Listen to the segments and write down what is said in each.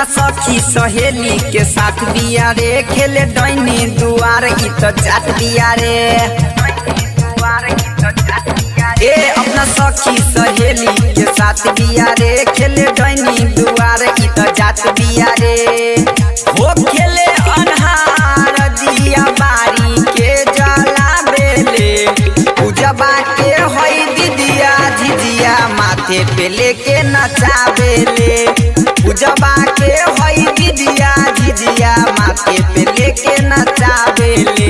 सहेली के साथ बिया रे खेले डैनी दुआर ई तो जात बिया रे ए अपना सखी सहेली के साथ बिया रे खेले डैनी दुआर ई तो जात बिया रे हो खेले अन्हार दिया बारी के जला बेले पूजबा के होई दीदिया झिझिया माथे पे लेके नचावेले पूजबा के होई दीदिया झिझिया माथे पे लेके नचावेले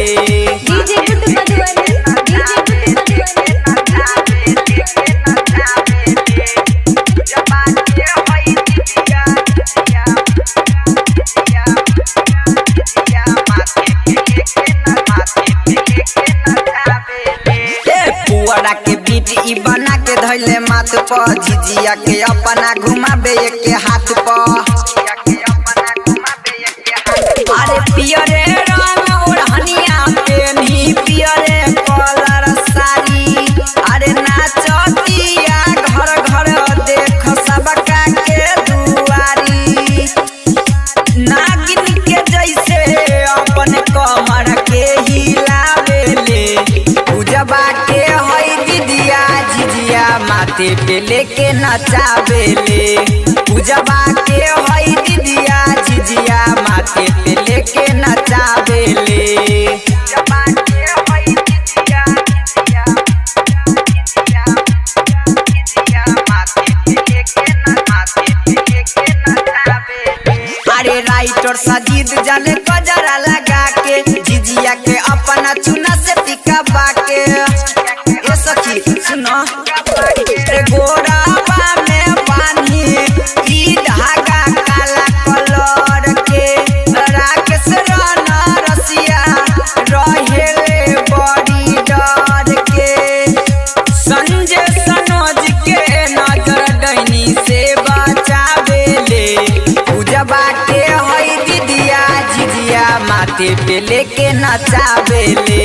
पुअरा के बीट ई बना के धैले माथ पर झिझिया के अपना घुमाबे के हाथ पर अरे पियरे रंग ओढ़निया पेनी पियरे कलर साड़ी अरे नाचतिया घर घर देख सबका के दुआरी नागिन के जैसे अपन कमर के हिलावेले पूजबा के होई दीदिया झिझिया माथे पे लेके नचावेले पूजबा के होई दीदिया झिझिया माथे पे लेके नचावेले अरे राइटर साजिद जाने कजरा लगा के झिझिया के अपना चुना से टिका बाके ए सखी सुनो रे गोराबा में पानी ई धागा काला कलर के राकेश राणा रसिया रहेले बड़ी डर के संजय सनोज के नजर डैनी से बचावेले पूजबा के होई दीदिया झिझिया माथे पे लेके नचावेले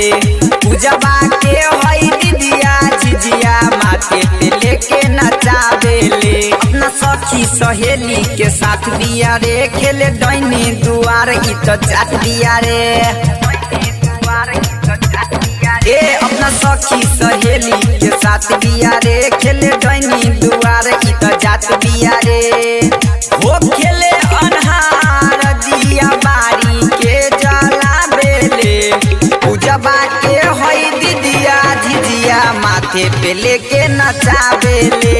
पूजबा के होई दीदिया झिझिया माथे पे लेके नचावेले अपना सखी सहेली के साथ बिया रे खेले डैनी दुआर ई तो जात बिया रे ए अपना सखी सहेली के साथ बिया रे खेले डैनी दुआर ई तो जात बिया रे हो खेले अन्हार दिया बारी के जला बेले पूजबा के होई दीदिया झिझिया माथे पे लेके नचावेले।